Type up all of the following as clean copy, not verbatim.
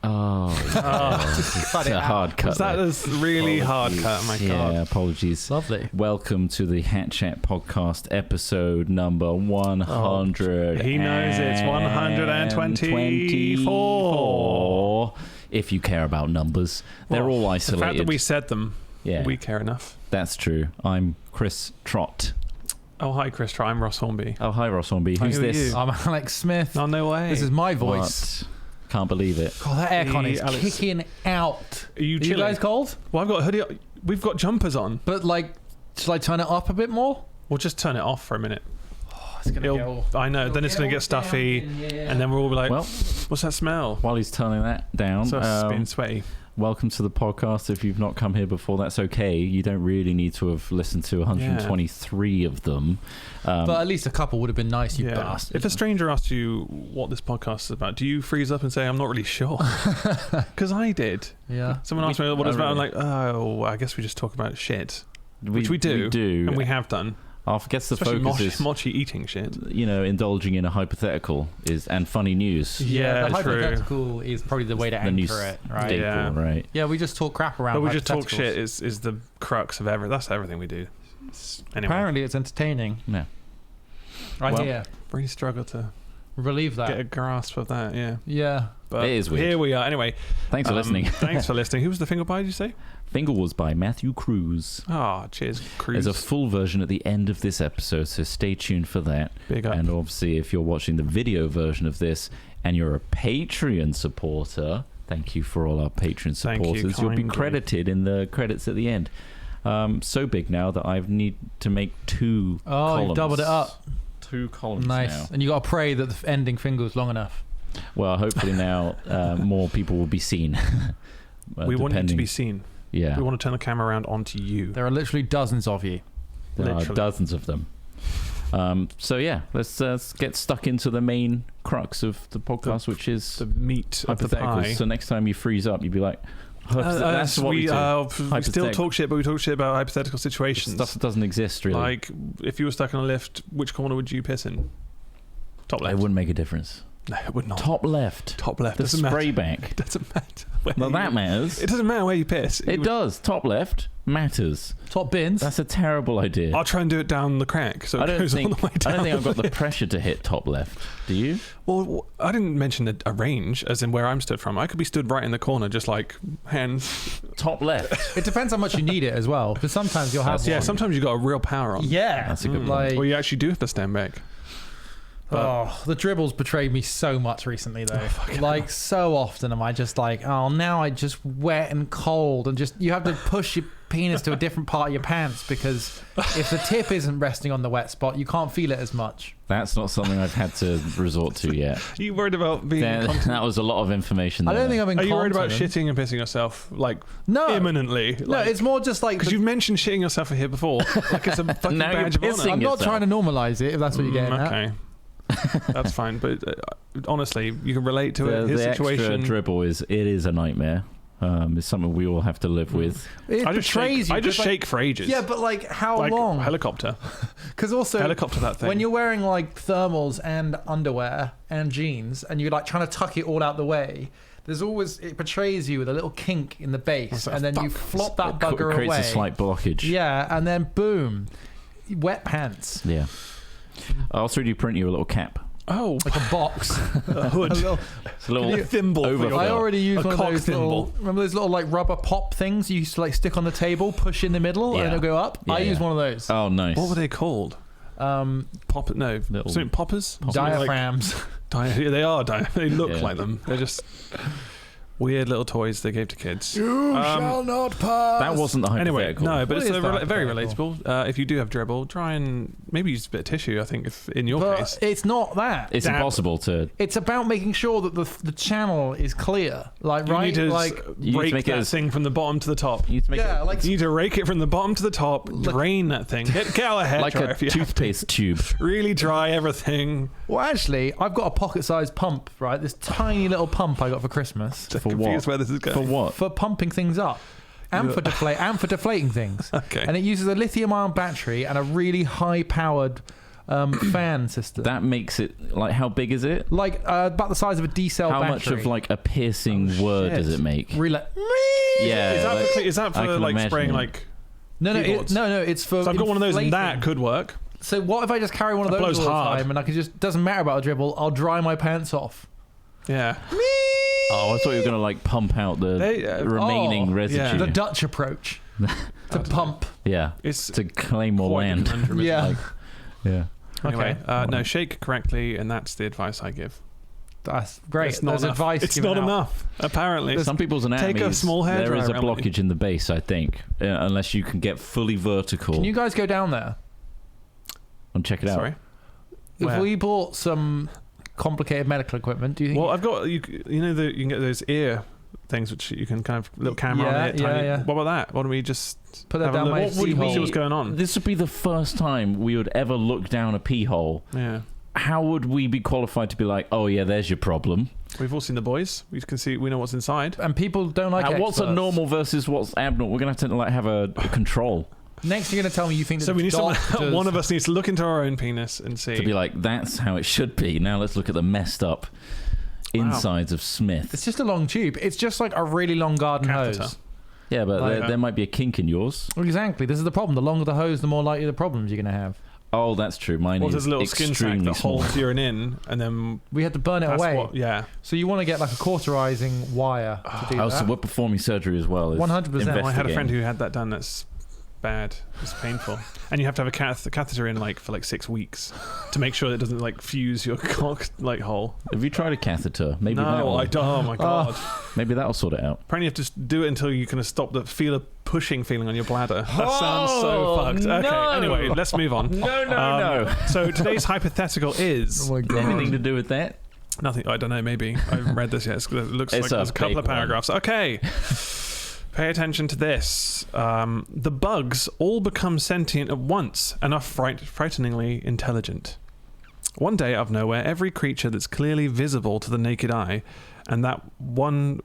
Oh, it's a hard cut. That is really hard cut. My God. Yeah, apologies. Lovely. Welcome to the Hat Chat podcast, episode number 100. He knows it's 124. If you care about numbers, they're all isolated. The fact that we said them, we care enough. That's true. I'm Chris Trott. Oh, hi, Chris Trott. I'm Ross Hornby. Oh, hi, Ross Hornby. Who's this? I'm Alex Smith. Oh, no way. This is my voice. What? Can't believe it. God, that aircon is Alex. kicking out. Are you chilling? You guys cold? Well, I've got a hoodie. We've got jumpers on. But, like, should I turn it up a bit more? We'll just turn it off for a minute. Oh, it's going to go... I know. Then it's going to get stuffy. And then we'll all be like, well, what's that smell? While he's turning that down... So it's being sweaty. Welcome to the podcast. If you've not come here before, that's okay. You don't really need to have listened to 123 of them. But at least a couple would have been nice, you bastard. If a stranger asked you what this podcast is about, do you freeze up and say, I'm not really sure? Because I did. Yeah. Someone asked me what it's about. I'm like, oh, I guess we just talk about shit. Which we do. And we have done. I guess the especially focus is mochi eating shit. You know, indulging in a hypothetical and funny news. Yeah, the true. Hypothetical is probably the way to anchor it, right? Staple, right? Yeah, we just talk crap around. But we just talk shit is the crux of that's everything we do. Anyway. Apparently, it's entertaining. Yeah. Hear. Really struggle to relieve that. Get a grasp of that. Yeah. Yeah. But it is weird. Here we are. Anyway, thanks for listening. Thanks for listening. Who was the finger pie? Did you say? Finger was by Matthew Cruz. Oh, cheers, Cruz. There's a full version at the end of this episode, so stay tuned for that. Big up. And obviously, if you're watching the video version of this and you're a Patreon supporter, thank you for all our Patreon supporters. You'll be credited in the credits at the end. So big now that I need to make two columns. Oh, you've doubled it up. 2 columns nice. now. And you got to pray that the ending finger was long enough. Well, hopefully now more people will be seen. We want you to be seen. Yeah. We want to turn the camera around onto you. There are literally dozens of you. There are dozens of them. So yeah, let's get stuck into the main crux of the podcast, which is the meat of the pie. So next time you freeze up, you'd be like, that's what we do. We still talk shit, but we talk shit about hypothetical situations. Stuff that doesn't exist, really. Like, if you were stuck in a lift, which corner would you piss in? Top left. It wouldn't make a difference. No, it would not. Top left. Top left. The spray back. Doesn't matter. Well, that matters. It doesn't matter where you piss. It does. Top left matters. Top bins. That's a terrible idea. I'll try and do it down the crack, so it goes all the way down. I don't think I've got the pressure to hit top left. Do you? Well, I didn't mention a range, as in where I'm stood from. I could be stood right in the corner, just like hands. Top left. It depends how much you need it as well, because sometimes you'll have. Yeah, sometimes you got a real power on. Yeah, that's a good one. Well, you actually do have to stand back. But the dribbles betrayed me so much recently, though. Like, so often am I just like, oh, now I just wet and cold, and just you have to push your penis to a different part of your pants, because if the tip isn't resting on the wet spot, you can't feel it as much. That's not something I've had to resort to yet. Are you worried about being that was a lot of information there. I don't think I've been. Are you worried about shitting and pissing yourself, like, imminently? No, it's more just like, because you've mentioned shitting yourself here before, like it's a fucking now badge of honor. I'm not trying to normalize it, if that's what you're getting at. Okay. That's fine, but honestly, you can relate to it. His the situation. Extra dribble is a nightmare. It's something we all have to live with. It betrays you. I just shake for ages. Yeah, but like how long? Helicopter. Because also helicopter that thing. When you're wearing like thermals and underwear and jeans, and you're like trying to tuck it all out the way, there's always, it betrays you with a little kink in the base, and then you flop that bugger away. It creates a slight blockage. Yeah, and then boom, wet pants. Yeah. I'll 3D print you a little cap. Oh, like a box, a hood, a little thimble. I already use one of those thimble. Remember those little like rubber pop things you used to like stick on the table, push in the middle, and it'll go up. I use one of those. Oh, nice. What were they called? Something poppers. Diaphragms. They are. They look like them. They're just weird little toys they gave to kids. You shall not pass. That wasn't the hypothetical. Anyway, no, but it's very relatable. If you do have dribble, try and maybe use a bit of tissue, I think, if in your case. It's not that. It's impossible to... It's about making sure that the channel is clear. Like, you need to rake that thing from the bottom to the top. You need to rake it from the bottom to the top, drain that thing. Get out of hair like dryer a if you toothpaste tube. Really dry everything. Well, actually, I've got a pocket-sized pump, right? This tiny little pump I got for Christmas. For what? Where this is going. For what? For pumping things up. And for deflating things. Okay. And it uses a lithium-ion battery and a really high-powered fan system. That makes it like, how big is it? Like about the size of a D-cell How battery. much of like a piercing word does it make? Really like, Yeah. Is that for like spraying like? No, it's for. So I've got one of those, and that inflating. could work. So what if I just carry one of That those blows all the hard. time, and I could just doesn't matter about a dribble. I'll dry my pants off. Yeah. Oh, I thought you were gonna like pump out the remaining residue. yeah. The Dutch approach to pump. Yeah, It's to claim more quite a land. conundrum, isn't it? Yeah. Yeah. Anyway, Okay. no, shake correctly, and that's the advice I give. That's great. It's not There's enough. advice. It's given not out. enough, apparently. Some people's anatomy, a small there is a hairdryer, blockage in the base, I think, unless you can get fully vertical Can you guys go down there? and check it out. Sorry. If Where? we bought some complicated medical equipment, do you think? Well, I've got you know you can get those ear things which you can kind of little camera on it. Tiny. What about that? Why don't we just Put that have a down look? my What would sea see what's going on? This would be the first time we would ever look down a pee hole. Yeah. How would we be qualified to be like, oh yeah, there's your problem? We've all seen The Boys. We can see. We know what's inside. And people don't like experts. What's a normal versus what's abnormal? We're gonna have to like have a control Next, you're going to tell me you think that So we need someone. doctors- One of us needs to look into our own penis and see. to be like, that's how it should be. Now let's look at the messed up insides of Smith. It's just a long tube. It's just like a really long garden Catheter. hose. Yeah, but Like there might be a kink in yours. Well, exactly. This is the problem. The longer the hose, the more likely the problems you're going to have. Oh, that's true. Mine Or is there's a little skin sac extremely that small. holds urine in, and then We had to burn it that's away. what. Yeah. So you want to get like a cauterizing wire to do Oh, that. so we're performing surgery as well. As 100%. I had a friend investigating. who had that done. That's bad. It's painful, and you have to have a catheter in for 6 weeks to make sure it doesn't fuse your cock hole. Have you tried a catheter? Maybe No, that'll, I don't. Oh my god. maybe that'll sort it out. Apparently, you have to just do it until you kind of stop the pushing feeling on your bladder. That sounds so fucked. no. Okay, anyway, let's move on. No. So today's hypothetical is my Anything to do with that? nothing. I don't know. Maybe I haven't read this yet. It looks It's like a there's a couple big of paragraphs. Okay. Pay attention to this. The bugs all become sentient at once and are frighteningly intelligent. One day out of nowhere, every creature that's clearly visible to the naked eye, and that one.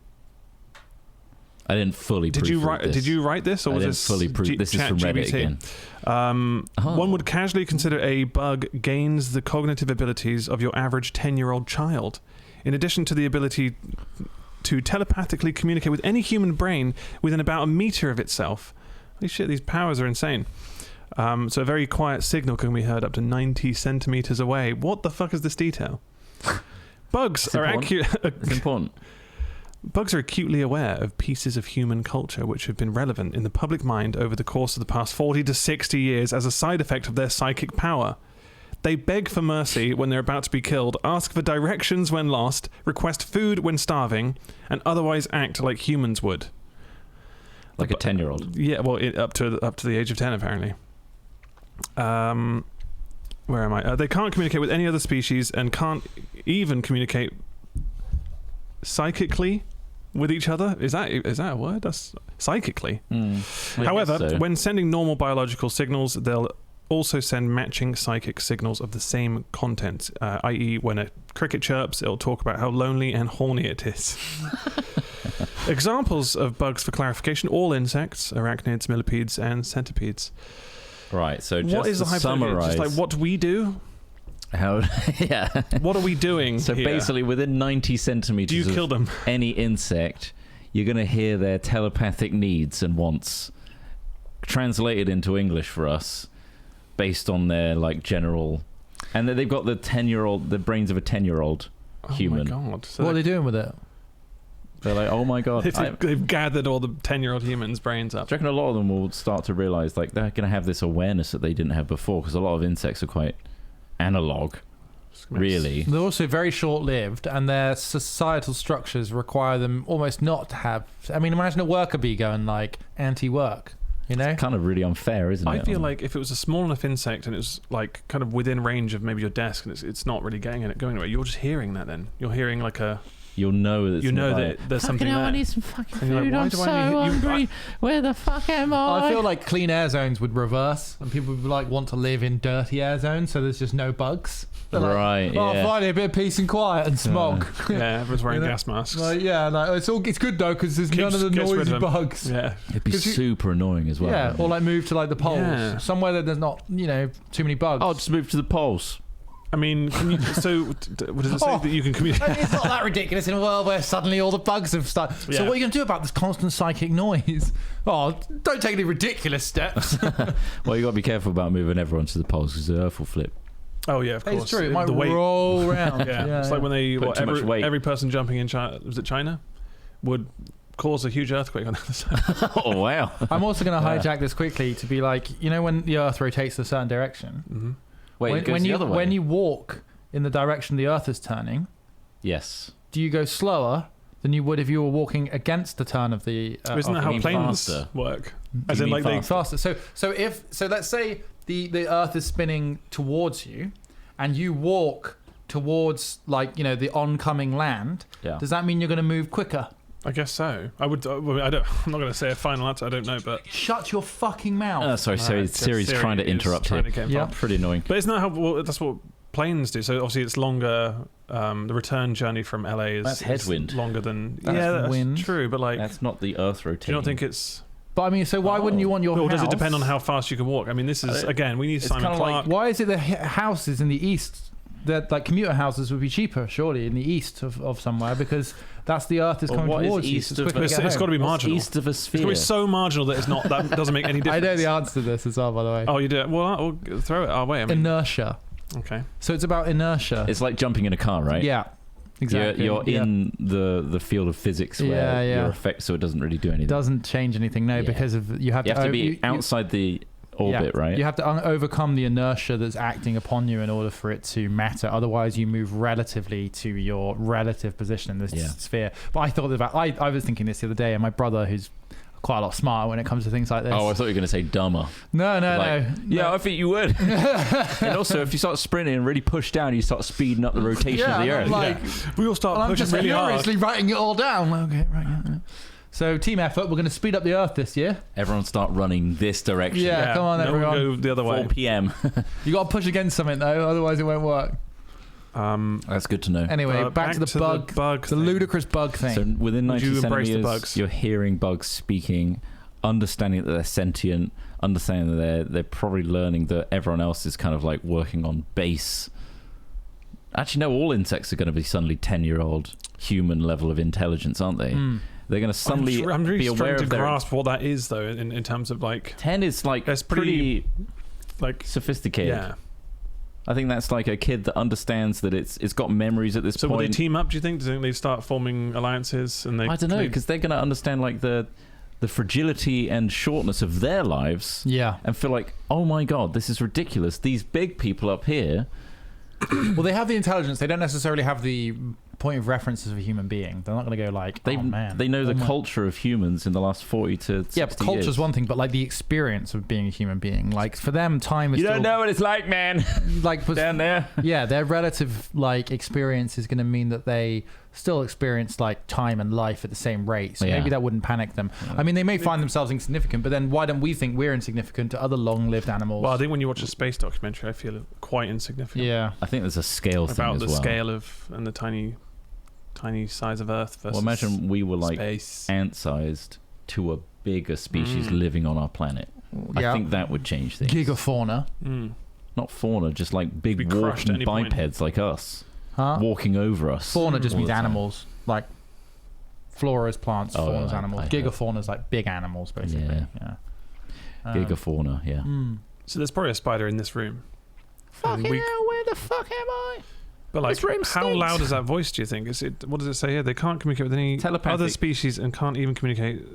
I didn't fully. Did you write? This. Did you write this, or I was didn't this fully proof. This is from Reddit again. One would casually consider a bug gains the cognitive abilities of your average 10-year-old child, in addition to the ability to telepathically communicate with any human brain within about a meter of itself. Holy shit, these powers are insane. So a very quiet signal can be heard up to 90 centimeters away. What the fuck is this detail? Bugs It's are important. It's important. Bugs are acutely aware of pieces of human culture which have been relevant in the public mind over the course of the past 40 to 60 years as a side effect of their psychic power. They beg for mercy when they're about to be killed, ask for directions when lost, request food when starving, and otherwise act like humans would. Like a 10-year-old. Yeah, well, up to the age of 10, apparently. Where am I? They can't communicate with any other species and can't even communicate psychically with each other. Is that a word? That's psychically. However, when sending normal biological signals, they'll also send matching psychic signals of the same content, i.e. when a cricket chirps, it'll talk about how lonely and horny it is. Examples of bugs for clarification: all insects, arachnids, millipedes, and centipedes. Right, so just what is to the hypothetical? summarize, Just what do we do? yeah. What are we doing So here? basically, within 90 centimeters Do you kill them? any insect, you're going to hear their telepathic needs and wants translated into English for us, based on their general, and they've got the brains of a 10-year-old human. Oh my god! So What are they doing with it? They're like, oh my god. they've gathered all the 10-year-old humans' brains up. Do you reckon a lot of them will start to realise they're going to have this awareness that they didn't have before? Because a lot of insects are quite analog, really. They're also very short-lived, and their societal structures require them almost not to have. I mean, imagine a worker bee going anti-work. You know, Kind of really unfair, isn't it? I feel like if it was a small enough insect and it was kind of within range of maybe your desk and it's not really going anywhere, you're just hearing that. Then you're hearing like a you'll know that there's something there. I need some fucking And you're food. like, I'm so hungry. Where the fuck am I? I feel like clean air zones would reverse, and people would like want to live in dirty air zones, so there's just no bugs. They're like, Right, oh, yeah. finally a bit of peace and quiet and smog. Yeah, everyone's wearing gas masks. Like, yeah, like, it's good though because there's none of the Gets rid noisy of them. bugs. Yeah. It'd be super annoying as well. Yeah, or like move to like the poles, Yeah. somewhere that there's not too many bugs. I'll just move to the poles. I mean, so what does it say that you can communicate? It's not that ridiculous in a world where suddenly all the bugs have started. So Yeah. what are you going to do about this constant psychic noise? Oh, don't take any ridiculous steps. Well, you got to be careful about moving everyone to the poles because the Earth will flip. Oh yeah, of course. It's true. It might the weight. roll around. Yeah. It's like when they Put too much weight. every person jumping in China, was it China, would cause a huge earthquake on the other side. Oh, wow. I'm also going to Yeah. hijack this quickly to be like, when the Earth rotates a certain direction, Mm-hmm. Wait, it goes the other way. when you walk in the direction the Earth is turning, Yes. do you go slower than you would if you were walking against the turn of the Isn't that you how mean planes faster? work? You As in, mean like faster? So let's say the Earth is spinning towards you, and you walk towards the oncoming land. Yeah. Does that mean you're going to move quicker? I guess so. I would. I'm not going to say a final answer. I don't know, but Shut your fucking mouth. Sorry, Alright, Siri's Siri trying to is interrupt trying here. to get Yeah. involved. Pretty annoying. But isn't that how? Well, that's what planes do. So obviously it's longer. The return journey from LA is That's headwind. is longer than. That's wind. True. But like, That's not the Earth rotating. do you not think it's? But I mean, so why wouldn't you want your Or house? does it depend on how fast you can walk? I mean, this is again. We need it's Simon kinda like- Clark. Why is it that houses in the east, that like commuter houses would be cheaper, surely, in the east of somewhere, because that's the Earth is Well, coming what is towards you. east So it's of quicker to It's get got to home. be What's marginal. east of a It's got to sphere? be so marginal that it's not. That doesn't make any difference. I know the answer to this as well, by the way. Oh, you do it. Well, we'll throw it our way. I mean, Inertia. okay. So it's about inertia. It's like jumping in a car, right? Yeah, exactly. You're Yeah. in the field of physics where Yeah, yeah. you're affected, so it doesn't really do anything. It doesn't change anything, no, Yeah. because of you have You have to be you- outside the orbit, yeah. right? You have to overcome the inertia that's acting upon you in order for it to matter. Otherwise, you move relatively to your relative position in this Yeah. sphere. But I thought about I was thinking this the other day, and my brother, who's quite a lot smarter when it comes to things like this. Oh, I thought you were going to say dumber. No. Yeah, I think you would. And also, if you start sprinting and really push down, you start speeding up the rotation of the Yeah, Earth. like, We all start I'm pushing just really hard. furiously writing it all down. Okay, right. Yeah. So, team effort. We're going to speed up the Earth this year. Everyone start running this direction. Yeah. come on, no one everyone. go the other 4 way. p.m. You got to push against something though, otherwise it won't work. That's good to know. Anyway, back to the bug, the thing. ludicrous bug thing. So within Would 90 you embrace the centimeters, bugs? you're hearing bugs speaking, understanding that they're sentient, understanding that they're probably learning that everyone else is kind of like working on base. Actually, no, all insects are going to be suddenly 10-year-old human level of intelligence, aren't they? They're going to suddenly I'm really be aware struggling to of their... grasp what that is, though, in terms of like 10 is like That's pretty like sophisticated. yeah. I think that's like a kid that understands that it's got memories at this So point. will they team up? Do you think? Do you think they start forming alliances? And I don't know, because they're going to understand like the fragility and shortness of their lives. Yeah. And feel like, oh my god, this is ridiculous. These big people up here. Well, they have the intelligence. They don't necessarily have the point of reference as a human being. They're not going to go like, They oh man. they know the Oh, my- culture of humans in the last 40 to 60 Yeah, but culture's years. one thing, but like the experience of being a human being. Like for them, time is You still, don't know what it's like, man. like Down there. yeah, their relative like experience is going to mean that they still experience like time and life at the same rate. So Yeah. maybe that wouldn't panic them. I mean, they may find themselves insignificant, but then why don't we think we're insignificant to other long-lived animals? Well, I think when you watch a space documentary, I feel quite insignificant. yeah. I think there's a scale thing About as the well. scale of and the tiny size of Earth versus Well, imagine we were like space. ant-sized to a bigger species living on our planet. Yeah. I think that would change things. Gigafauna. Not fauna, just like big Be crushed at walking any point. bipeds like us. Huh? Walking over us. Fauna just all means the time. animals. Like flora is plants, Oh, fauna is I animals. heard. Gigafauna is like big animals, basically. Yeah. Gigafauna, yeah. So there's probably a spider in this room. Fucking we- hell, where the fuck am I? But like, This room how stinks. loud is that voice? Do you think? Is it? What does it say here? They can't communicate with any Telepathic. other species and can't even communicate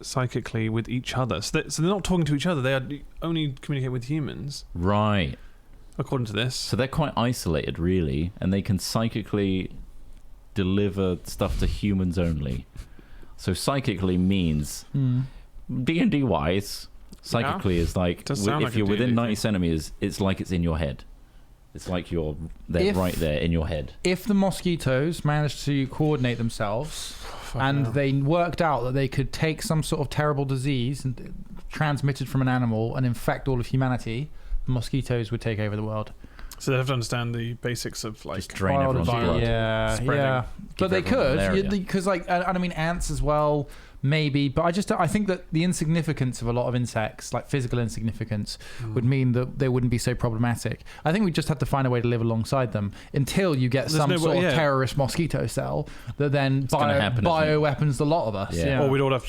psychically with each other. So they're not talking to each other. They are only communicate with humans, Right. according to this. So they're quite isolated, really, and they can psychically deliver stuff to humans only. So psychically means D&D wise, psychically is like Does sound if like a you're within D&D 90 thing. centimeters, it's like it's in your head. It's like they're right there in your head. If the mosquitoes managed to coordinate themselves and they worked out that they could take some sort of terrible disease and transmitted from an animal and infect all of humanity, the mosquitoes would take over the world. So they have to understand the basics of like just drain everyone's blood. Yeah. But they could, because like, and I mean ants as well, maybe. But I think that the insignificance of a lot of insects, like physical insignificance, would mean that they wouldn't be so problematic. I think we just have to find a way to live alongside them until you get sort of terrorist mosquito cell that then bioweapons the lot of us. Yeah. Or we'd all have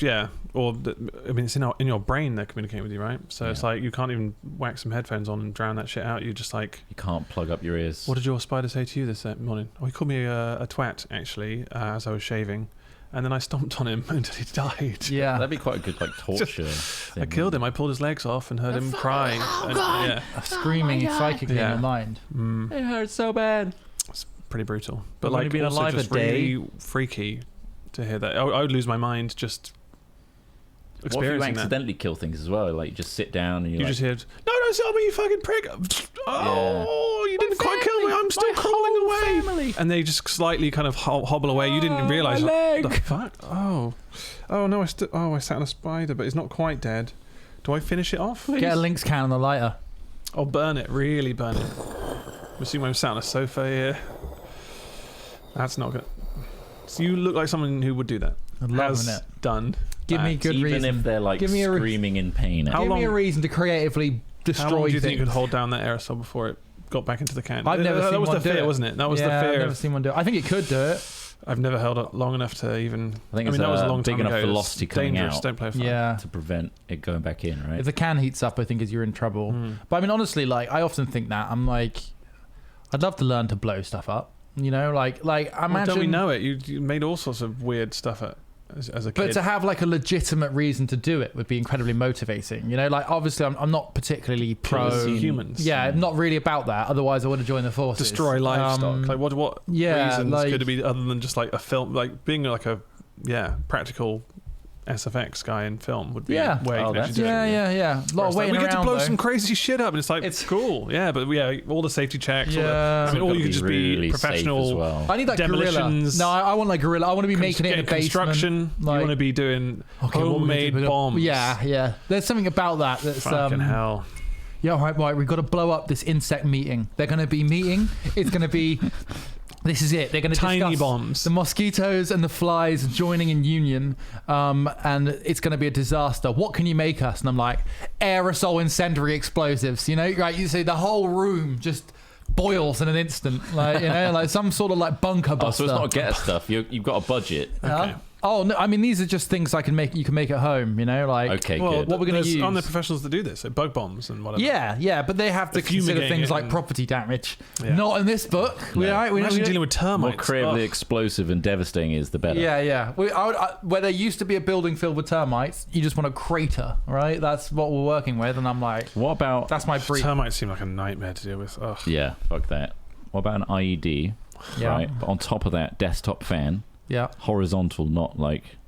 I mean, it's in your brain they're communicating with you, right? So it's like you can't even whack some headphones on and drown that shit out. You just like... You can't plug up your ears. What did your spider say to you this morning? Oh, he called me a twat, actually, as I was shaving. And then I stomped on him until he died. Yeah. That'd be quite a good like torture thing. I killed him. I pulled his legs off and heard him cry. Screaming psychically in your mind. It hurts so bad. It's pretty brutal. But like, like, been also alive just a day. really freaky to hear that. I would lose my mind just experiencing what if you accidentally kill things as well? Like, you just sit down and you just hear, no, stop me, you fucking prick. Oh, you didn't quite kill me. I'm still crawling away. Family. And they just slightly kind of hobble away. You didn't realise. My leg. The fuck? Oh no, I sat on a spider, but it's not quite dead. Do I finish it off? Get a Lynx can on the lighter. I'll burn it. Really burn it. Assuming I'm sat on a sofa here. That's not good. So you look like someone who would do that. I'm loving it. Done. Give me a good reason. Even if they're like screaming in pain. Give me a reason to creatively destroy How long do you things. think you could hold down that aerosol before it got back into the can? I've never seen that was one the fear, do it. wasn't it? That was the fear. I've never seen one do it. I think it could do it. I've never held it long enough to even... I think it's that was a long big time enough ago. velocity coming dangerous. out. Don't play with fire. Yeah. To prevent it going back in, right? If the can heats up, I think you're in trouble. But I mean, honestly, like, I often think that. I'm like, I'd love to learn to blow stuff up. You know, like I imagine... don't we know it? You made all sorts of weird stuff as a kid. But to have like a legitimate reason to do it would be incredibly motivating. You know, like obviously I'm not particularly pro humans. Yeah, I'm not really about that. Otherwise, I would have joined the forces. Destroy livestock. Like what reasons could it be other than just like a film, like being like a practical SFX guy in film would be where you can actually do it. Yeah. A lot of waiting we get to around, blow though. some crazy shit up, and it's like it's cool. Yeah, but all the safety checks. Yeah. Or you could just really be professional. safe as well. I need that demolitions. Gorilla. No, I want like Gorilla. I want to be making it in a basement. Construction. You want to be doing homemade bombs. Yeah. There's something about that that's fucking hell. Yeah, right. We've got to blow up this insect meeting. They're going to be meeting. It's going to be. This is it. They're going to tiny discuss bombs. The mosquitoes and the flies joining in union, and it's going to be a disaster. What can you make us? And I'm like, aerosol incendiary explosives. You know, right? You see the whole room just boils in an instant, like like some sort of like bunker buster. So it's not get stuff. You've got a budget. Okay. Oh no! I mean, these are just things you can make at home. You know, like okay, good. What we're going to use? On the professionals that do this, so bug bombs and whatever. Yeah, but they have to consider things like property damage. Yeah. Not in this book. No. We're actually dealing with termites. The more creatively explosive and devastating is, the better. Yeah. Where there used to be a building filled with termites, you just want a crater, right? That's what we're working with, and I'm like, what about? That's my brief. Termites seem like a nightmare to deal with. Ugh. Yeah, fuck that. What about an IED? Yeah. Right, but on top of that, desktop fan. Yeah. Horizontal, not like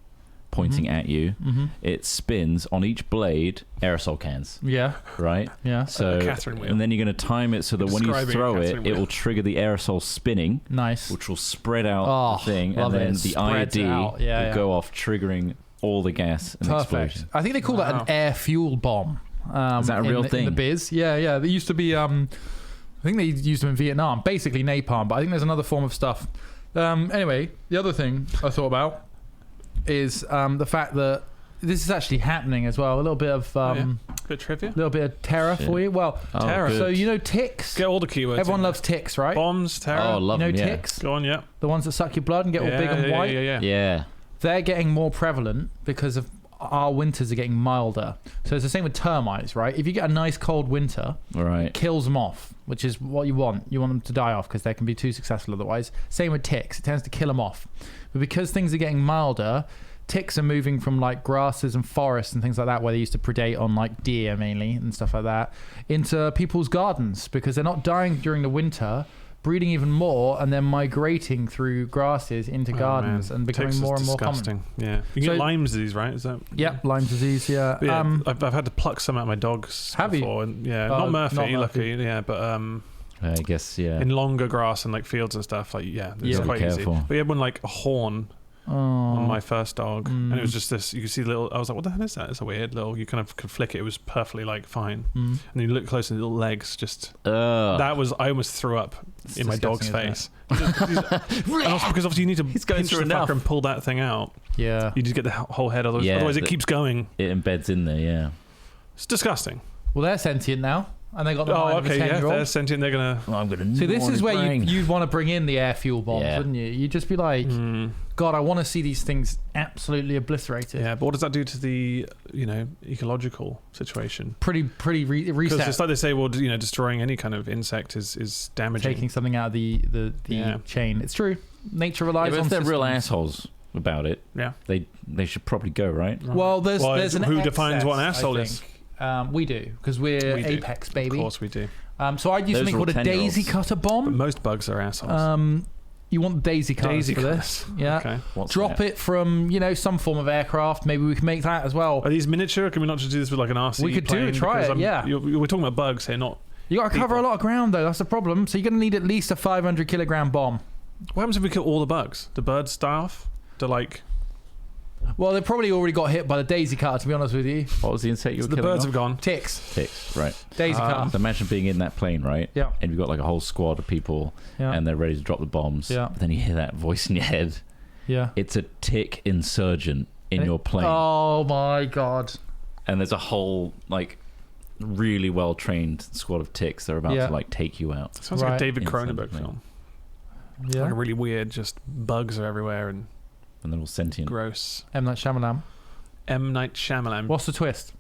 pointing at you. It spins on each blade aerosol cans. Yeah. Right? Yeah. So and then you're going to time it so that when you throw it will trigger the aerosol spinning. Nice. Which will spread out the thing, and then the IED will go off, triggering all the gas and explosion. I think they call that an air fuel bomb. Is that a real thing? In the biz? Yeah. They used to be I think they used them in Vietnam, basically napalm, but I think there's another form of stuff. Anyway, the other thing I thought about is the fact that this is actually happening as well. A little bit of bit trivia, a little bit of terror for you. Well, terror. So you know ticks. Get all the keywords. Everyone loves ticks, right? Bombs, terror. Oh, love them. Ticks. Go on, yeah. The ones that suck your blood and get all big and white. Yeah. They're getting more prevalent because of our winters are getting milder. So it's the same with termites, right? If you get a nice cold winter, it kills them off, which is what you want. You want them to die off because they can be too successful otherwise. Same with ticks. It tends to kill them off. But because things are getting milder, ticks are moving from like grasses and forests and things like that, where they used to predate on like deer mainly and stuff like that, into people's gardens because they're not dying during the winter, breeding even more, and then migrating through grasses into gardens and becoming more and more common. Yeah, you get Lyme disease, right? Is that? Yeah, Lyme disease. Yeah, I've had to pluck some out of my dogs. Have before, you? And, not Murphy, luckily. Yeah, but I guess, yeah. In longer grass and like fields and stuff, like it's quite easy. But we had one like a horn on my first dog, and it was just this. You could see little. I was like, "What the hell is that?" It's a weird little. You kind of could flick it. It was perfectly like fine, and then you look close and the little legs just. That was. I almost threw up in my dog's face. And also because obviously you need to pinch the fucker and pull that thing out. Yeah, you just get the whole head. Otherwise, it keeps going. It embeds in there. Yeah, it's disgusting. Well, they're sentient now. And they got the mind of a 10-year-old. They're sentient. They're gonna. Well, I'm gonna. See, this is where you'd want to bring in the air fuel bombs, wouldn't you? You'd just be like, God, I want to see these things absolutely obliterated. Yeah, but what does that do to the ecological situation? Pretty reset. Because it's like they say, well, destroying any kind of insect is damaging. Taking something out of the chain. It's true. Nature relies on. If they're systems. real assholes about it, they should probably go, right? Well, there's an who excess, defines what an asshole is? We do, because we're Apex, baby. Of course we do. So I'd use something called a daisy cutter bomb. But most bugs are assholes. You want daisy cutters for this. Yeah. Okay. Drop it from, some form of aircraft. Maybe we can make that as well. Are these miniature? Can we not just do this with like an RC We could plane? try it, We're talking about bugs here, not You got to cover a lot of ground, though. That's the problem. So you're going to need at least a 500-kilogram bomb. What happens if we kill all the bugs? The birds die off? Well, they've probably already got hit by the daisy cutter, to be honest with you. What was the insect you were killing? The birds off? have gone. Ticks, right. Daisy cutter. So imagine being in that plane, right? Yeah. And you've got like a whole squad of people, and they're ready to drop the bombs. Yeah. But then you hear that voice in your head. Yeah. It's a tick insurgent in your plane. Oh my God. And there's a whole like really well trained squad of ticks that are about to like take you out. Sounds like a David Cronenberg film. Yeah. Like a really weird, just bugs are everywhere and they're all sentient. Gross. M. Night Shyamalan. M. Night Shyamalan. What's the twist?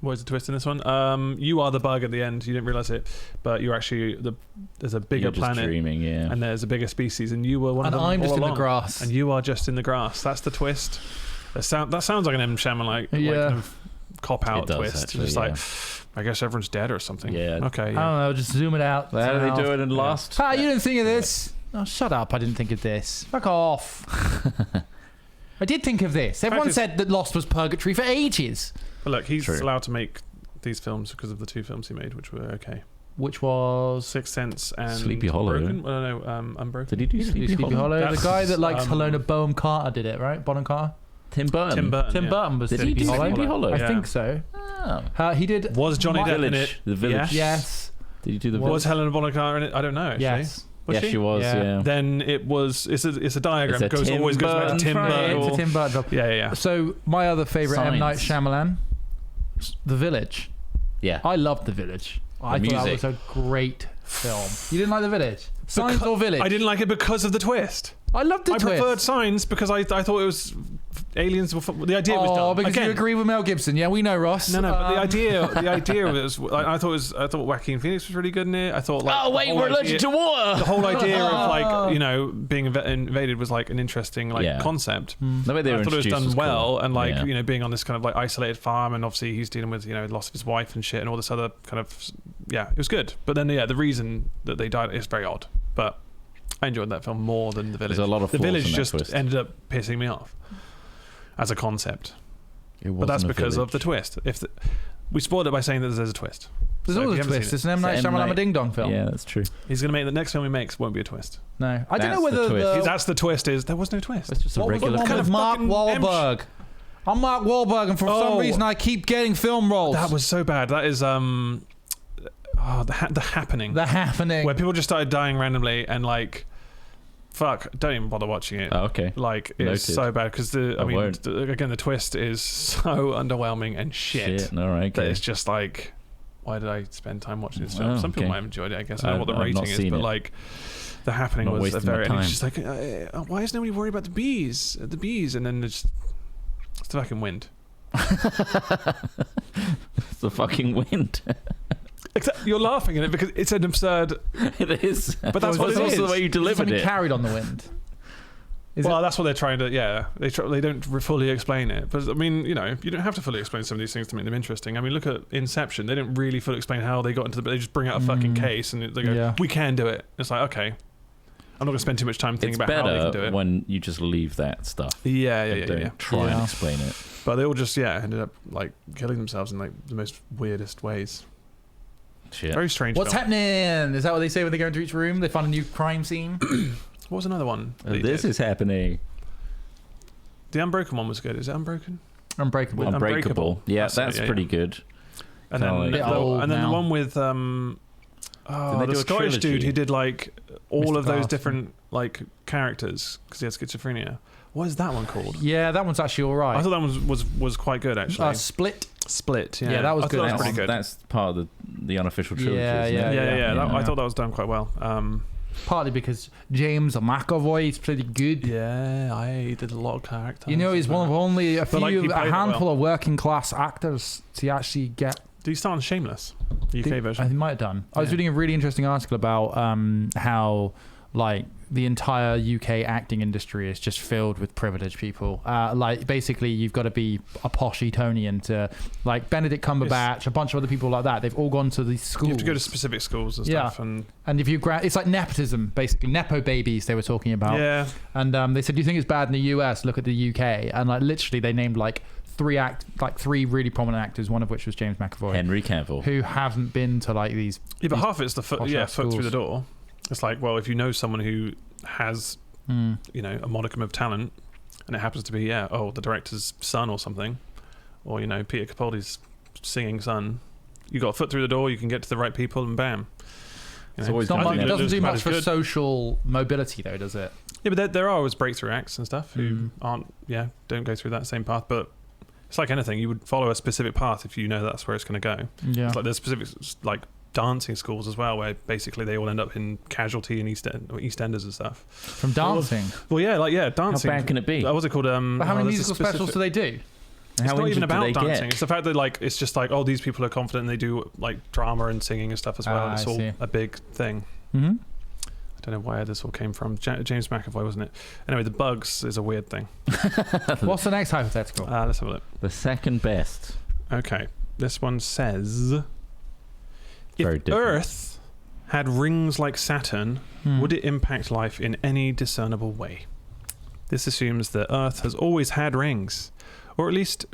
What is the twist in this one? You are the bug at the end. You didn't realize it, but you're actually there's a bigger planet, dreaming, and there's a bigger species, and you were one of them. And I'm all just along. in the grass. And you are just in the grass. That's the twist. That sounds like an M. Shyamalan kind of cop out twist. Actually, just like, I guess everyone's dead or something. Yeah. Okay. I don't know. Just zoom it out. How do they do it in Lost? You didn't think of this. Oh, shut up. I didn't think of this. Fuck off. I did think of this. Everyone said that Lost was purgatory for ages. But look, he's allowed to make these films because of the two films he made, which were okay. Which was Sixth Sense and Sleepy Hollow. Unbroken. Did he do Sleepy Hollow? The guy that likes Helena Bonham Carter did it, right? Bonham Carter. Tim Burton. Tim Burton was did Sleepy he do Hollow. Sleepy Hollow? I think so. Oh. He did. Was Johnny Depp in it? The Village. Yes. Did he do the? Was Helena Bonham Carter in it? I don't know. Actually. Yes. She was. Yeah. Then it was. It's a diagram. It's a always goes back to Tim Burton. It's a Tim Burton. Yeah. So my other favorite M. Night Shyamalan, The Village. Yeah. I loved The Village. I thought that was a great film. You didn't like The Village? Signs or Village? I didn't like it because of the twist. I loved the twist. I preferred Signs because I thought it was aliens. The idea was dumb. Oh, because you agree with Mel Gibson. Yeah, we know, Ross. No, but the idea was. I thought Joaquin Phoenix was really good in it. I thought like. Oh wait, we're allergic to water. The whole idea of like being invaded was like an interesting concept. The way they were I thought it was done well, cool. and being on this kind of like isolated farm, and obviously he's dealing with loss of his wife and shit, and all this other kind of it was good. But then the reason that they died is very odd, but. I enjoyed that film more than The Village. There's a lot of The Village in that just twist. ended up pissing me off as a concept. But that's because of the twist. We spoiled it by saying that there's a twist. There's always a twist. It's an M. Night Shyamalan Ding Dong film. Yeah, that's true. He's going to make the next film he makes won't be a twist. No, I don't know whether that's the twist. There was no twist. It's just a regular kind of Mark Wahlberg. I'm Mark Wahlberg, and for some reason I keep getting film roles. That was so bad. That is The Happening. The Happening. Where people just started dying randomly and like, fuck, don't even bother watching it. Oh, okay. Like, it's so bad because again, the twist is so underwhelming and shit. All right. That it's just like, why did I spend time watching this film? Some people might have enjoyed it, I guess. I don't know what the rating is, but like, The Happening was a very. And it's just like, why is nobody worried about the bees? The bees, and then it's the fucking wind. It's the fucking wind. Except you're laughing at it because it's an absurd. It is, but that's what it is. Also the way you delivered it. Carried on the wind. That's what they're trying to. Yeah, they don't fully explain it. But I mean, you don't have to fully explain some of these things to make them interesting. I mean, look at Inception. They didn't really fully explain how they got into They just bring out a fucking case and they go, "We can do it." It's like, okay, I'm not going to spend too much time thinking about how they can do it. When you just leave that stuff. Yeah. Try and explain it. But they all just ended up like killing themselves in like the most weirdest ways. Shit. Very strange. What's film. happening? Is that what they say when they go into each room? They find a new crime scene. What was another one? This is happening. The Unbroken one was good. Is it Unbroken? Unbreakable. Unbreakable. Yeah, that's pretty good. And then, the one with the Scottish dude who did like all Mr. of those Carson. different like characters because he had schizophrenia. What is that one called? Yeah, that one's actually all right. I thought that one was quite good actually. Split. Split. Yeah, Yeah, that was good. That was That's pretty good. That's part of the unofficial trilogy. Yeah, isn't it? Yeah. I thought that was done quite well. Partly because James McAvoy is pretty good. Yeah, I did a lot of characters. You know, he's one of only a he handful of working class actors to actually get. Did he start on Shameless, the UK version? I might have done. I was reading a really interesting article about how like the entire UK acting industry is just filled with privileged people. Like basically, you've got to be a posh Etonian to like Benedict Cumberbatch, a bunch of other people like that. They've all gone to these schools. You have to go to specific schools and stuff. And if you it's like nepotism, basically nepo babies. They were talking about. Yeah. And they said, "Do you think it's bad in the US? Look at the UK." And like literally, they named like three really prominent actors, one of which was James McAvoy, Henry Cavill, who haven't been to like these. Yeah, but half it's the foot schools. through the door. It's like, well, if you know someone who has, you know, a modicum of talent, and it happens to be, the director's son or something, or you know, Peter Capaldi's singing son, you got a foot through the door, you can get to the right people, and bam. You know, It doesn't do much for good. social mobility, though, does it? Yeah, but there are always breakthrough acts and stuff who don't go through that same path, but. It's like anything, you would follow a specific path if you know that's where it's going to go. Yeah. It's like there's specific like dancing schools as well, where basically they all end up in Casualty and EastEnders and stuff. From dancing? Well, dancing. How bad can it be? What was it called? But how many musical specials do they do? It's not even about dancing. Get? It's the fact that like it's just like, these people are confident and they do like drama and singing and stuff as well. It's all a big thing. Mm-hmm. I don't know where this all came from. James McAvoy, wasn't it? Anyway, the bugs is a weird thing. What's the next hypothetical? Let's have a look. The second best. Okay, this one says, Very if different. Earth had rings like Saturn, would it impact life in any discernible way? This assumes that Earth has always had rings, or at least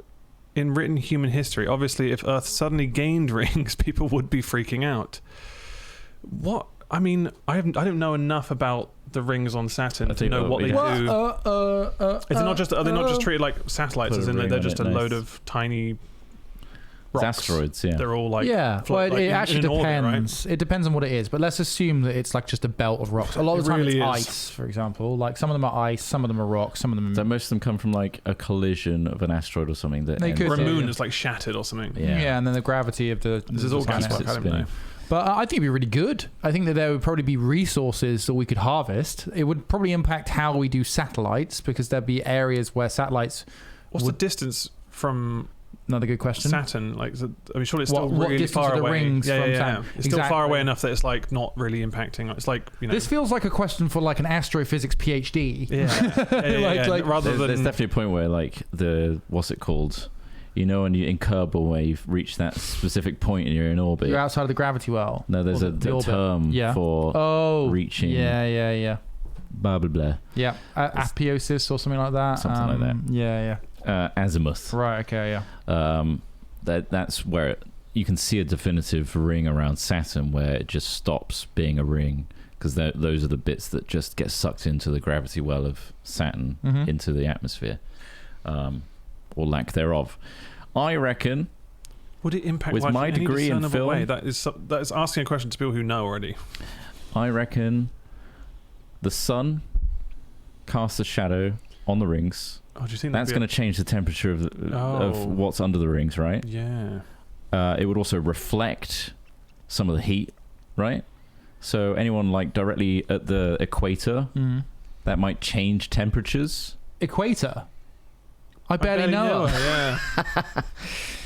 in written human history. Obviously, if Earth suddenly gained rings, people would be freaking out. What? I mean, I don't know enough about the rings on Saturn to know what they do. Are they not just treated like satellites, as in they're just a load of tiny rocks? Asteroids, yeah. They're all like it actually depends. Orbit, right? It depends on what it is, but let's assume that it's like just a belt of rocks. A lot of the time really it's is. ice, for example. Like some of them are ice, some of them are rocks, some of them. So most of them come from like a collision of an asteroid or something. That They could or a do. moon is like shattered or something. Yeah. And then the gravity of the. This is all planet. gas work. I don't know. But I think it'd be really good. I think that there would probably be resources that we could harvest. It would probably impact how we do satellites because there'd be areas where satellites. What's the distance from Another good question. Saturn? Like, surely it's still What really distance far are the away. rings from Saturn? It's still far away enough that it's like not really impacting. It's like, you know. This feels like a question for like an astrophysics PhD. Yeah. Rather than there's definitely a point where like what's it called? You know, when you in Kerbal where you've reached that specific point and you're in orbit. You're outside of the gravity well. No, there's a term for reaching. Yeah. Blah blah blah. Yeah, apiosis or something like that. Something like that. Yeah. Azimuth. Right. Okay. Yeah. That's where you can see a definitive ring around Saturn where it just stops being a ring because those are the bits that just get sucked into the gravity well of Saturn into the atmosphere. Or lack thereof. I reckon. Would it impact with life my in any degree in discernible film? way? That is asking a question to people who know already. I reckon the sun casts a shadow on the rings. Oh, do you think that's going to change the temperature of what's under the rings, right? Yeah. It would also reflect some of the heat, right? So anyone like directly at the equator, that might change temperatures. Equator. I barely know. Yeah.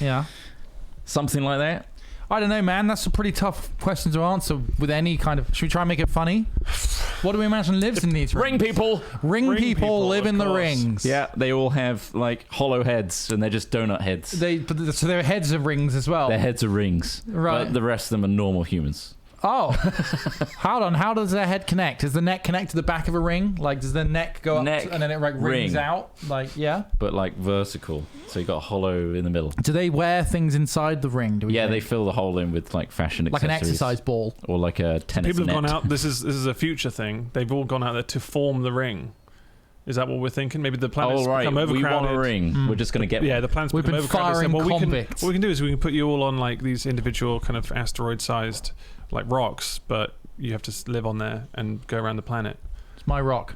Yeah. Something like that. I don't know, man. That's a pretty tough question to answer with any kind of. Should we try and make it funny? What do we imagine lives in these rings? Ring people. Ring people live in the rings. Yeah, they all have like hollow heads, and they're just donut heads. So their heads are rings as well. Their heads are rings, Right. But the rest of them are normal humans. Oh, hold on. How does their head connect? Does the neck connect to the back of a ring? Like, does the neck go up and then it like rings out? Like, yeah. But like vertical, so you got a hollow in the middle. Do they wear things inside the ring? They fill the hole in with like fashion accessories, like an exercise ball or like a tennis. People have net. gone out. This is a future thing. They've all gone out there to form the ring. Is that what we're thinking? Maybe the planet's become overcrowded. We want a ring. We're just going to get one. Yeah, the planet's We've become been overcrowded. firing What we can do is we can put you all on like these individual kind of asteroid-sized like rocks, but you have to live on there and go around the planet. It's my rock.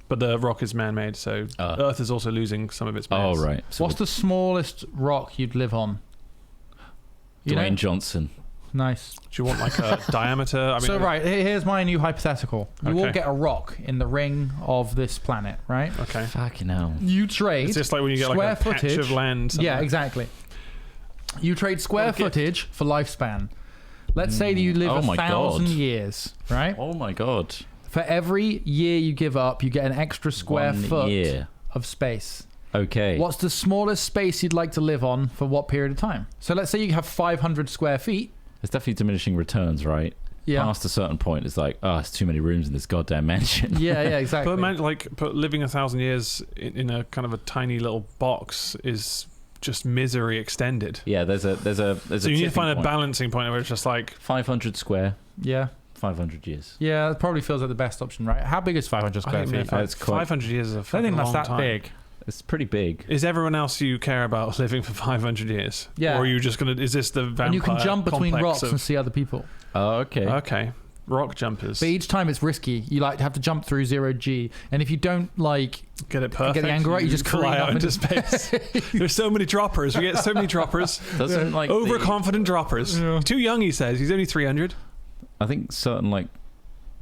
But the rock is man-made, so Earth is also losing some of its mass. Oh, right. So what's the smallest rock you'd live on? Dwayne Johnson. Nice. Do you want like a diameter? I mean, here's my new hypothetical. You all get a rock in the ring of this planet, right? Okay. Fucking hell. You trade. It's just like when you get like a patch of land. Somewhere. Yeah, exactly. You trade square footage for lifespan. Let's say that you live 1,000 years, right? Oh my god. For every year you give up, you get an extra square foot of space. Okay. What's the smallest space you'd like to live on for what period of time? So let's say you have 500 square feet. It's definitely diminishing returns, right? Yeah. Past a certain point, it's like, it's too many rooms in this goddamn mansion. Yeah, exactly. But living 1,000 years in a kind of a tiny little box is just misery extended. Yeah, there's a so you need to find a balancing point where it's just like 500 square. Yeah. 500 years. Yeah, it probably feels like the best option, right? How big is 500 square feet? It's 500 years is a fucking long time. I think that's that big. It's pretty big. Is everyone else you care about living for 500 years? Yeah. Or are you just going to... Is this the vampire And you can jump between rocks and see other people. Oh, okay. Okay. Rock jumpers. But each time it's risky. You like have to jump through 0G. And if you don't like... Get it perfect. Get the angle right, you just fly out into space. There's so many droppers. We get so many droppers. Doesn't like overconfident droppers. Yeah. Too young, he says. He's only 300. I think certain like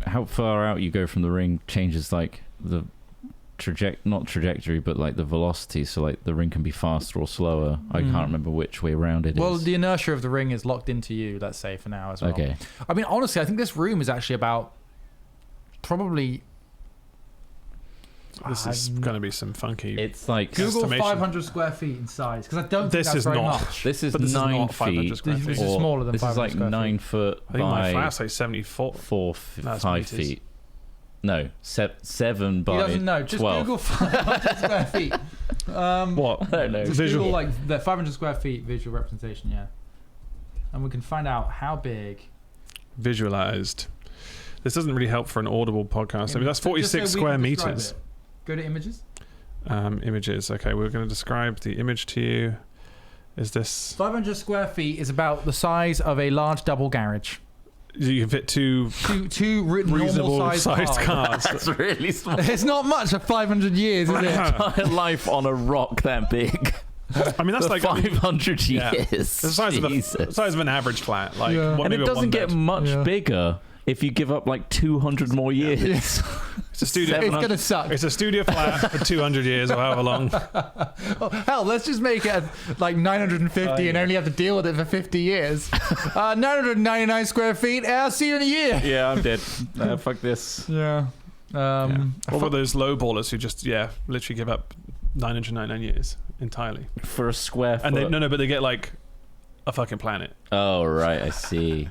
how far out you go from the ring changes like the not trajectory, but like the velocity. So like the ring can be faster or slower. I can't remember which way around it is. Well, the inertia of the ring is locked into you, let's say, for now as well. Okay. I mean, honestly, I think this room is actually about probably... This is going to be some funky... It's like... Google 500 square feet in size, because I don't think that's very much. This is 9 feet. This is smaller than 500 square feet. This is like 9 foot I think my flat's like 74. 5 feet. No, 7 by 12. He doesn't know. Just Google 500 square feet. What? I don't know. Just Google like the 500 square feet visual representation, yeah. And we can find out how big. Visualized. This doesn't really help for an audible podcast. I mean, that's 46 square meters. Go to images. Images. Okay, we're going to describe the image to you. Is this... 500 square feet is about the size of a large double garage. You can fit two reasonable sized cars. That's really small. It's not much for 500 years, is it? Entire life on a rock that big. I mean, that's like 500 years. Yeah. The size of an average flat. Like, and it doesn't get much bigger if you give up like 200 more years. It's a studio. It's going to suck. It's a studio flat for 200 years or however long. Hell, let's just make it like 950 and only have to deal with it for 50 years. 999 square feet. I'll see you in a year. Yeah, I'm dead. Fuck this. Yeah. What about those low ballers who just, literally give up 999 years entirely? For a square foot. And but they get like a fucking planet. Oh, right, I see.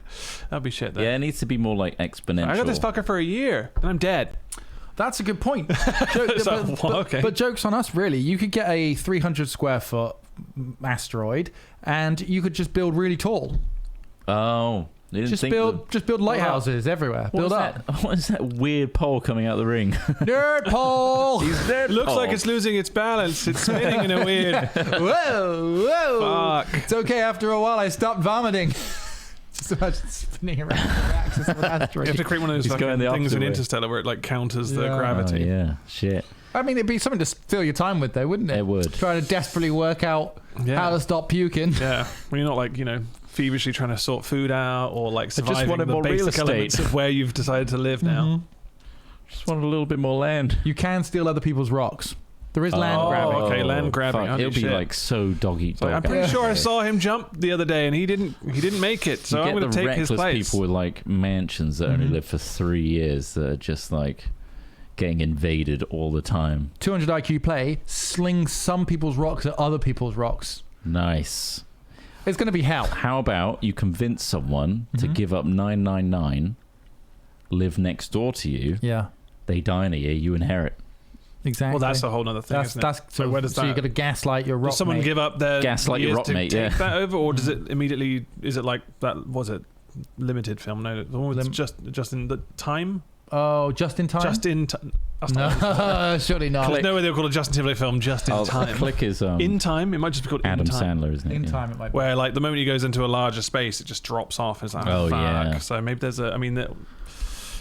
That'd be shit then. Yeah, it needs to be more like exponential. I got this fucker for a year and I'm dead. That's a good point. Okay. But joke's on us, really. You could get a 300 square foot asteroid and you could just build really tall. Oh. Just build lighthouses everywhere. Build up. What is that weird pole coming out the ring? Nerd pole. He's nerd Looks pole. like it's losing its balance. It's spinning in a weird... Whoa. Fuck. It's okay. After a while, I stopped vomiting. Just imagine spinning around the axis of an asteroid. You have to create one of those things in Interstellar where it like counters the gravity. Oh, yeah, shit. I mean, it'd be something to fill your time with, though, wouldn't it? It would. Trying to desperately work out how to stop puking. Yeah, when you're not like, feverishly trying to sort food out or like surviving the basic elements of where you've decided to live now. Just wanted a little bit more land. You can steal other people's rocks. There is land grabbing. Okay, land grabbing. It'll be like so dog eat dog. I'm pretty sure I saw him jump the other day and he didn't make it. So I'm going to take his place. People with like mansions that only live for 3 years that are just like getting invaded all the time. 200 IQ play, sling some people's rocks at other people's rocks. Nice. It's going to be hell. How about you convince someone to give up 999, live next door to you? Yeah. They die in a year, you inherit. Exactly. Well, that's a whole other thing, isn't it? So where does so that... you're going to gaslight your rock Does someone mate? give up their Gaslight your years rock to mate, take yeah. that over, or does it immediately... Is it like that... Was it limited film? No, the one with just in the time? Oh, Just in Time? Just in time. No, surely not. There's no way they'll call a Justin Timberlake film Just in Time. Click is In Time? It might just be called Adam In Time. Sandler, isn't it? In Time, it might be. Where, like, the moment he goes into a larger space, it just drops off. It's like, Oh, fuck. yeah. So maybe there's a... I mean,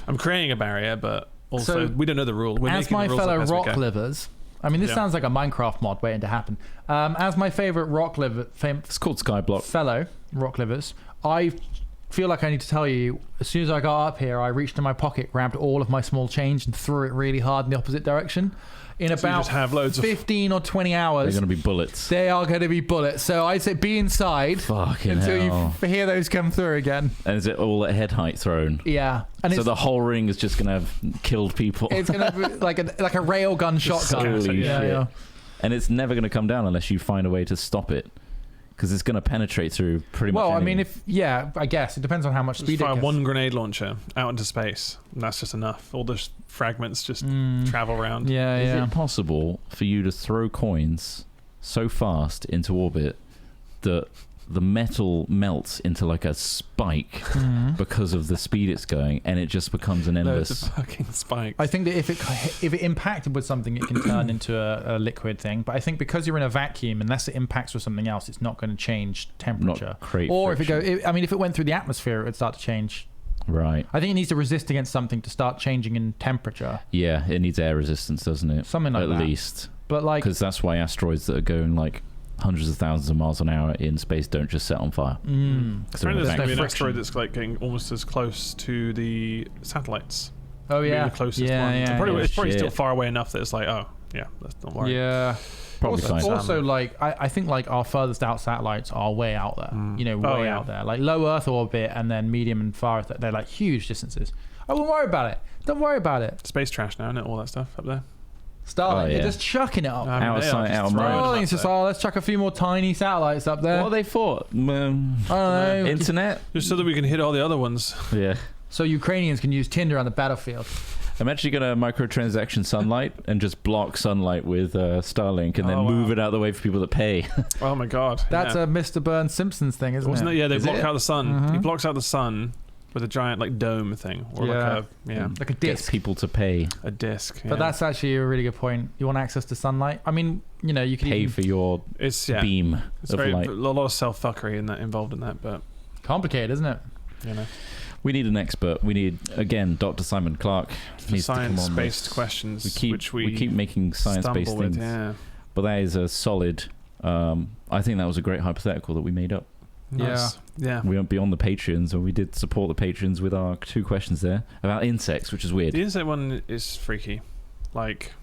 I'm creating a barrier, but also, we don't know the rule. We're as making my the rules fellow like best we rock can. livers... I mean, this sounds like a Minecraft mod waiting to happen. As my favourite rock liver... It's called Skyblock. Fellow rock livers, I feel like I need to tell you, as soon as I got up here, I reached in my pocket, grabbed all of my small change and threw it really hard in the opposite direction. In So you about just have loads 15 or 20 They're hours, going to be bullets. they are going to be bullets. So I say be inside Fucking until hell. you hear those come through again. And is it all at head height thrown? Yeah. And So it's, the whole ring is just going to have killed people. it's going to be like a railgun shotgun. Holy Yeah, shit. yeah. And it's never going to come down unless you find a way to stop it. Because it's going to penetrate through pretty much Well, I anything. mean, I guess it depends on how much Just speed it fire gets. one grenade launcher out into space, and that's just enough. All the fragments just travel around. Yeah, Is yeah. it possible for you to throw coins so fast into orbit that the metal melts into like a spike because of the speed it's going, and it just becomes an Loads endless... of fucking spikes. I think that if it impacted with something, it can turn into a liquid thing. But I think because you're in a vacuum, unless it impacts with something else, it's not going to change temperature. Not create Or friction. if it went through the atmosphere, it would start to change. Right. I think it needs to resist against something to start changing in temperature. Yeah, it needs air resistance, doesn't it? Something like At that. least. But like, Because that's why asteroids that are going like hundreds of thousands of miles an hour in space don't just set on fire. Apparently there's going to be an friction. asteroid that's like getting almost as close to the satellites. oh Being yeah, the closest yeah, one. yeah, It's probably shit. still far away enough that it's like, oh, yeah, don't worry. yeah. Probably fine. Also, like I think like our furthest out satellites are way out there. You know, way out there. Like low Earth orbit and then medium and far Earth. They're like huge distances. I wouldn't worry about it. Don't worry about it. Space trash now, isn't it? All that stuff up there. Starlink, Oh, they're yeah. just chucking it up. I mean, Out of they are sight, just out of throwing mind. them up Starlink's just, there. let's chuck a few more tiny satellites up there. What are they for? I don't know. Internet? Just so that we can hit all the other ones. Yeah. So Ukrainians can use Tinder on the battlefield. I'm actually going to microtransaction sunlight and just block sunlight with Starlink and then Oh, wow. move it out of the way for people that pay. Oh my god. That's yeah. a Mr. Burns Simpsons thing, isn't Wasn't it? it? Yeah, they Is block it? out the sun. Mhm. He blocks out the sun with a giant like dome thing, or Yeah. like Like a Gets disc. people to pay. a disc. But that's actually a really good point. You want access to sunlight? I mean, you know, you can Pay even for your it's beam It's of very light. a lot of self fuckery involved in that, but complicate, isn't it? you know, We need an expert. We need, again, Dr. Simon Clark for needs to come on science-based this. questions, We we keep making science-based stumble with, things. yeah. But that is a solid... I think that was a great hypothetical that we made up. Nice. Yeah. We went beyond the Patreons, and we did support the Patreons with our 2 questions there about insects, which is weird. The insect one is freaky. Like,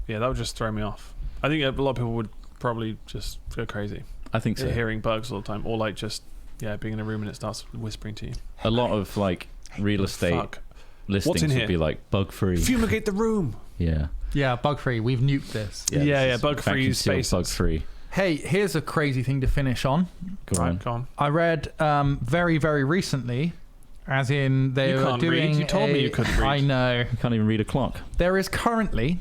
yeah, that would just throw me off. I think a lot of people would probably just go crazy. I think so. Hearing bugs all the time, or like just being in a room and it starts whispering to you. A lot of like real estate Fuck. listings in would here? be like bug-free. Fumigate the room. Yeah. Yeah, bug free. We've nuked this. Yeah, this is bug-free vacuum sealed, spaces. bug-free. Hey, here's a crazy thing to finish on. Go Right, on. go on. I read very, very recently, as in they You were can't read. doing. You told me you couldn't read. I know. You can't even read a clock. There is currently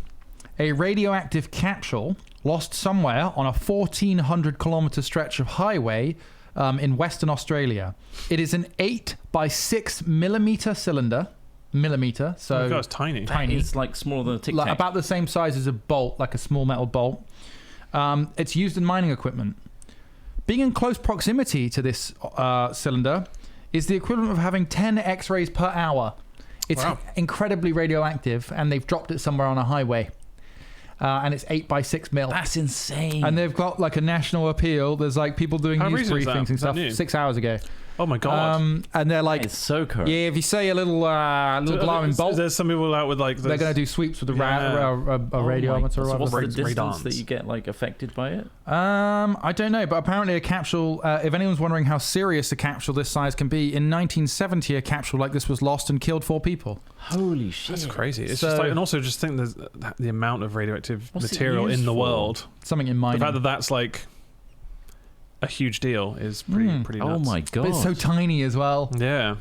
a radioactive capsule lost somewhere on a 1,400 kilometer stretch of highway in Western Australia. It is an 8 by 6 millimeter cylinder. Millimeter, so Oh my God, it's tiny. tiny. It's like smaller than a Tic Tac. Like about the same size as a bolt, like a small metal bolt. It's used in mining equipment. Being in close proximity to this cylinder is the equivalent of having 10 X-rays per hour. It's Wow. incredibly radioactive, and they've dropped it somewhere on a highway. And it's 8 by 6 mil. That's insane. And they've got like a national appeal. There's like people doing How news recent is that? briefings and Is that stuff new? 6 hours ago. Oh my God. And they're like, it's so current. yeah, if you say a little blowing bolt, There's some people out with like. they're going to do sweeps with a radiometer or So whatever. what's the Radons. distance that you get like affected by it? I don't know, but apparently a capsule, if anyone's wondering how serious a capsule this size can be, in 1970 a capsule like this was lost and killed 4 people. Holy shit. That's crazy. It's So- just like, and also just think there's the amount of radioactive What's it material used in the for? world. Something in The mining. fact that that's like a huge deal is pretty nuts. Oh my god! But it's so tiny as well. Yeah.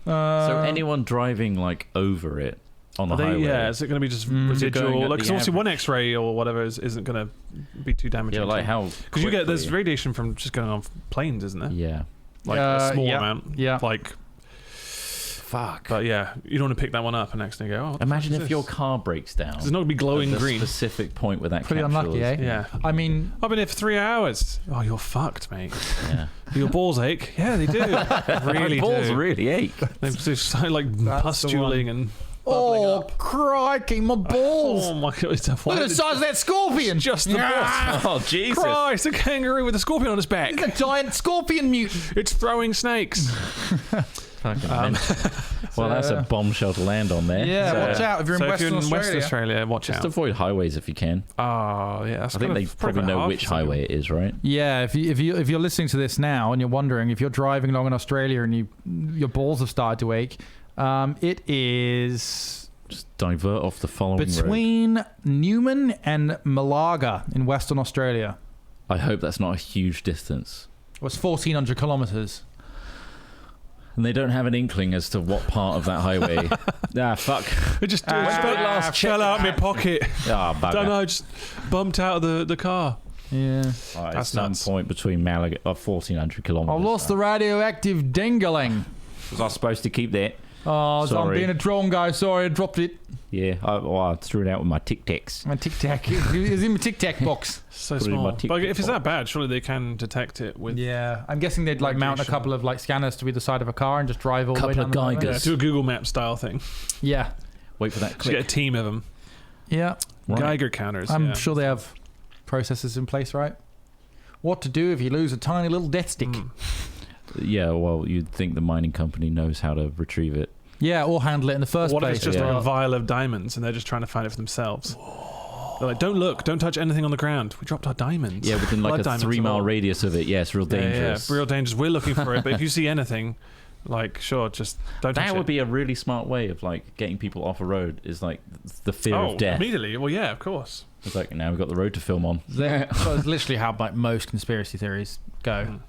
So anyone driving like over it on the highway? Yeah, is it going to be just going residual? at Like, the 'cause obviously one average? X-ray or whatever isn't going to be too damaging. Yeah, like how? Because you get there's quickly- radiation from just going on planes, isn't there? Yeah. Like a small yeah, amount. yeah. Like, Fuck. but yeah, you don't want to pick that one up and accidentally go. Oh, what the Imagine fuck is if your this? car breaks down. It's not going to be glowing at the green. specific point where that Pretty capsule unlucky, is. eh? Yeah. I mean, I've been here for 3 hours. Oh, you're fucked, mate. Yeah. Your balls ache. Yeah, they do. Really My balls do. really ache. They're just so, like That's pustulating and bubbling oh up. crikey, my balls! Oh my god! It's a, Look at the size of that scorpion! just the Ah, Oh Jesus! Christ, a kangaroo with a scorpion on its back. It's a giant scorpion mutant. It's throwing snakes. Fucking mental. Well, that's a bombshell to land on there. Yeah, So, watch out if you're in So if Western you're in Australia. Western Australia, watch Just out. avoid highways if you can. Oh yeah, that's I think they probably know which highway it is, right? Yeah, if you're listening to this now and you're wondering if you're driving along in Australia and your balls have started to ache, it is Just divert off the following road. between Newman and Malaga in Western Australia. I hope that's not a huge distance. It was 1,400 kilometres. And they don't have an inkling as to what part of that highway. Fuck. It just last fell out my pocket. Ah, bugger. Don't know, just bumped out of the car. Yeah. At That's some nuts. point between Malaga, 1,400 kilometres. I lost the radioactive dingaling. Was I supposed to keep that? Oh, so I'm Sorry. being a drone guy. Sorry, I dropped it. Yeah, I threw it out with my Tic Tacs. My Tic Tac. It was in my Tic Tac box. So Put it in small. my But TikTok if it's box. that bad, surely they can detect it with. Yeah, I'm guessing they'd like mount a Radiation. couple of like scanners to either side of a car and just drive all the way Couple down of the highway. Geigers. Yeah, do a Google Map style thing. Yeah, Wait for that Just get a click. team of them. yeah. Right. Geiger counters. I'm yeah. sure they have processes in place, right? What to do if you lose a tiny little death stick? Mm. Yeah, well, you'd think the mining company knows how to retrieve it. Yeah, or handle it in the first What if place. it's just Yeah. like a vial of diamonds and they're just trying to find it for themselves? They're like, don't look, don't touch anything on the ground. We dropped our diamonds. Yeah, within like Blood a diamonds 3 and mile all. radius of it. Yeah, it's real dangerous. Yeah, real dangerous. We're looking for it, but if you see anything, like, sure, just don't touch That it. would be a really smart way of like getting people off a road. Is like the fear of death. Immediately. Well, yeah, of course. It's like now we've got the road to film on. That's literally how like most conspiracy theories go. Mm.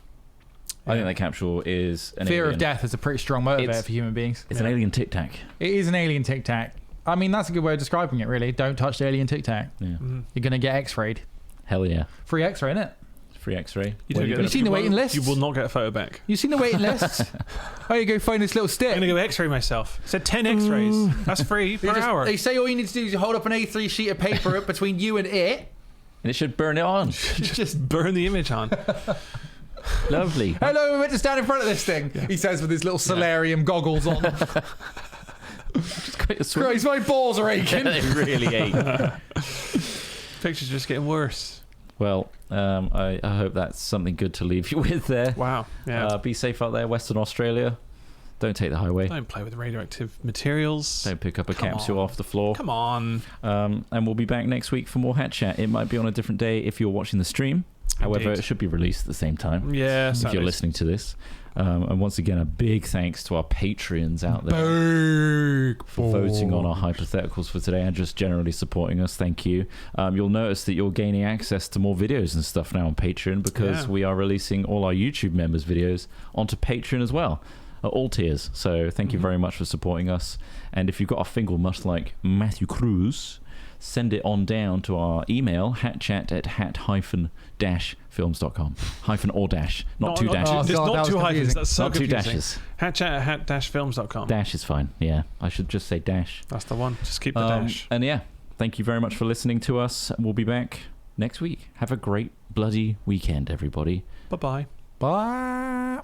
I think that capsule is an Fear alien. of death is a pretty strong motivator It's- for human beings. It's an alien Tic Tac. It is an alien Tic Tac. I mean, that's a good way of describing it, really. Don't touch the alien Tic Tac. Yeah. Mm. You're going to get X-rayed. Hell yeah. Free X-ray, innit? Free X-ray. You, Where don't you get You seen the waiting won't- lists? You will not get a photo back. You seen the waiting lists? Oh, you go find this little I'm stick. going to go x-ray myself. It said 10 x-rays. That's free per hour. They say all you need to do is hold up an A3 sheet of paper between you and it. And it should burn it on. Just burn the image on. Lovely. Hello, we're meant to stand in front of this thing. He says with his little solarium goggles on. Just quite a swim. Christ, my balls are aching. They really ache. Picture's just getting worse. Well, I hope that's something good to leave you with there. Wow. Yeah. Be safe out there, Western Australia. Don't take the highway. Don't play with radioactive materials. Don't pick up a Come capsule on. off the floor. Come on. And we'll be back next week for more Hat Chat. It might be on a different day if you're watching the stream. However, Indeed. it should be released at the same time Yeah. if you're Saturdays. listening to this. And once again, a big thanks to our Patreons out there for voting on our hypotheticals for today and just generally supporting us. Thank you. You'll notice that you're gaining access to more videos and stuff now on Patreon because we are releasing all our YouTube members' videos onto Patreon as well. At all tiers. So thank you very much for supporting us. And if you've got a finger much like Matthew Cruz, send it on down to our email, hatchat@hat-films.com. Hyphen or dash, not two dashes. Oh, There's God, that not was two hyphens. confusing. That's so Not two confusing. dashes. Hatchat@hat-films.com. Dash is fine. Yeah, I should just say dash. That's the one. Just keep the dash. And yeah, thank you very much for listening to us. We'll be back next week. Have a great bloody weekend, everybody. Bye-bye. Bye.